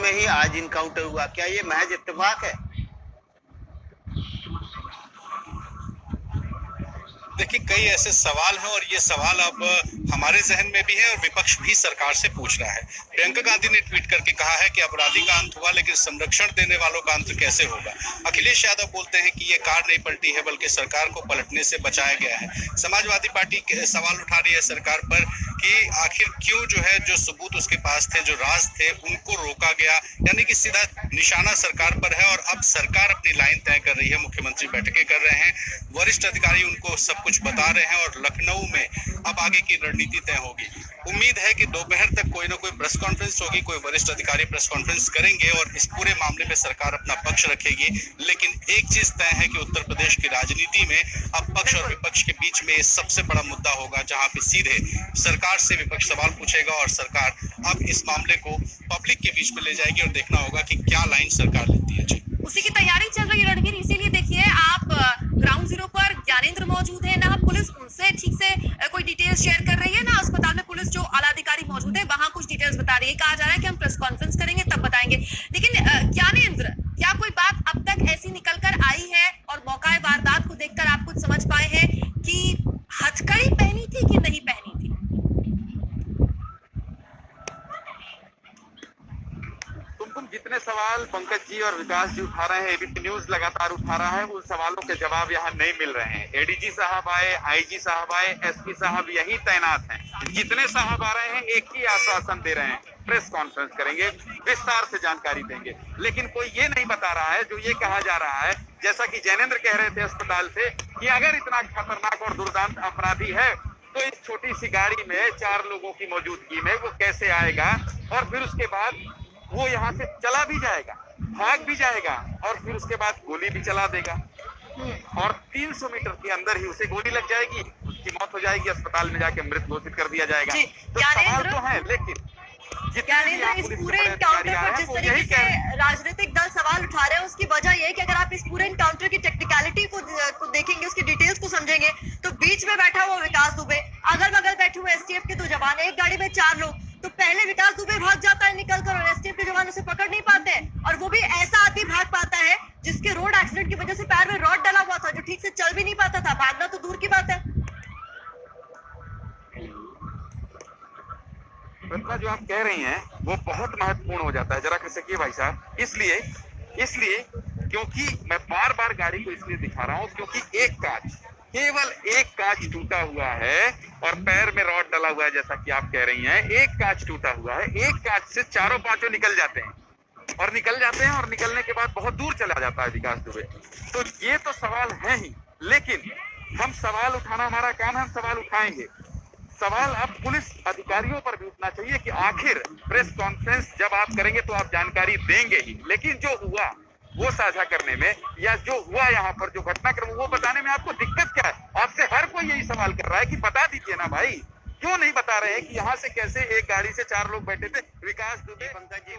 में ही आज इनकाउंटर हुआ। क्या ये महज इत्तेफाक है? देखिए, कई ऐसे सवाल हैं और ये सवाल अब हमारे जहन में भी है और विपक्ष भी सरकार से पूछ रहा है। प्रियंका गांधी ने ट्वीट करके कहा है कि अपराधी का अंत हुआ, लेकिन संरक्षण देने वालों का अंत कैसे होगा। अखिलेश यादव बोलते हैं कि ये कार नहीं पलटी है, बल्कि सरकार को पलटने से बचाया गया है। समाजवादी पार्टी सवाल उठा रही है सरकार पर कि आखिर क्यों जो है, जो सबूत उसके पास थे, जो राज थे, उनको रोका गया। यानी कि सीधा निशाना सरकार पर है और अब सरकार अपनी लाइन तय कर रही है। मुख्यमंत्री बैठकें कर रहे हैं, वरिष्ठ अधिकारी उनको सब कुछ बता रहे हैं और लखनऊ में अब आगे की रणनीति तय होगी। उम्मीद है कि दोपहर तक कोई ना कोई प्रेस कॉन्फ्रेंस होगी, कोई वरिष्ठ अधिकारी प्रेस कॉन्फ्रेंस करेंगे और इस पूरे मामले में सरकार अपना पक्ष रखेगी। लेकिन एक चीज तय है कि उत्तर प्रदेश की राजनीति में अब पक्ष और विपक्ष के बीच में सबसे बड़ा मुद्दा होगा, जहां पे सीधे सरकार से विपक्ष सवाल पूछेगा और सरकार अब इस मामले को पब्लिक के बीच में ले जाएगी और देखना होगा कि क्या लाइन सरकार लेती है। जी, उसी की तैयारी चल रही है रणवीर। इसीलिए देखिए, आप ग्राउंड जीरो पर ज्ञानेंद्र मौजूद है ना, पुलिस उनसे ठीक से कोई डिटेल्स शेयर कर रही है ना, अस्पताल में पुलिस जो आला अधिकारी मौजूद है वहां कुछ डिटेल्स बता रही है। कहा जा रहा है कि हम प्रेस कॉन्फ्रेंस करेंगे तब बताएंगे। लेकिन ज्ञानेंद्र, क्या कोई बात अब तक ऐसी निकल कर आई है और मौका वारदात को देखकर आप कुछ समझ पाए हैं कि हथकड़ी पहनी थी कि नहीं पहनी थी? जितने सवाल पंकज जी और विकास जी उठा रहे हैं, एबीपी न्यूज लगातार उठा रहा है, उन सवालों के जवाब यहाँ नहीं मिल रहे हैं। एडीजी साहब आए, आईजी साहब आए, एसपी साहब यही तैनात हैं। जितने साहब आ रहे हैं एक ही आश्वासन दे रहे हैं, प्रेस कॉन्फ्रेंस करेंगे, विस्तार से जानकारी देंगे। लेकिन कोई ये नहीं बता रहा है, जो ये कहा जा रहा है, जैसा कि जैनेंद्र कह रहे थे अस्पताल से, कि अगर इतना खतरनाक और दुर्दांत अपराधी है तो इस छोटी सी गाड़ी में 4 लोगों की मौजूदगी में वो कैसे आएगा, और फिर उसके बाद वो यहाँ से चला भी जाएगा, भाग भी जाएगा और फिर उसके बाद गोली भी चला देगा और 300 मीटर के अंदर ही उसे गोली लग जाएगी, उसकी मौत हो जाएगी, अस्पताल में जाके मृत घोषित कर दिया जाएगा। तो सवाल तो है, लेकिन इस पूरे एनकाउंटर पर जिस तरीके से राजनीतिक दल सवाल उठा रहे हैं, उसकी वजह यह है कि अगर आप इस पूरे एनकाउंटर की टेक्निकलिटी को देखेंगे, उसकी डिटेल्स को समझेंगे, तो बीच में बैठा हुआ विकास दुबे, अगल बगल बैठे हुए एसटीएफ के 2 जवान, एक गाड़ी में 4 लोग, तो पहले विकास दुबे भाग जाता है निकलकर और एसटीएफ के जवान उसे पकड़ नहीं पाते हैं। और वो भी ऐसा आदमी भाग पाता है जिसके रोड एक्सीडेंट की वजह से पैर में रॉड डला हुआ था, जो ठीक से चल भी नहीं पाता था, भागना तो दूर की बात है। घटना जो आप कह रही हैं वो बहुत महत्वपूर्ण हो जाता है। जरा कह सकिए भाई साहब। इसलिए क्योंकि मैं बार बार गाड़ी को इसलिए दिखा रहा हूँ क्योंकि केवल एक कांच टूटा हुआ है और पैर में रॉड डला हुआ है, जैसा कि आप कह रही हैं। एक कांच टूटा हुआ है, एक कांच से चारों पांचों निकल जाते हैं और निकलने के बाद बहुत दूर चला जाता है विकास दुबे। तो ये तो सवाल है ही, लेकिन हम सवाल उठाना हमारा काम है, हम सवाल उठाएंगे। सवाल अब पुलिस अधिकारियों पर भी उठना चाहिए कि आखिर प्रेस कॉन्फ्रेंस जब आप करेंगे तो आप जानकारी देंगे ही, लेकिन जो हुआ वो साझा करने में या जो हुआ यहाँ पर जो घटनाक्रम वो बताने में आपको दिक्कत क्या है? आपसे हर कोई यही सवाल कर रहा है कि बता दीजिए ना भाई, क्यों नहीं बता रहे हैं कि यहाँ से कैसे एक गाड़ी से 4 लोग बैठे थे? विकास दुबे, पंकज जी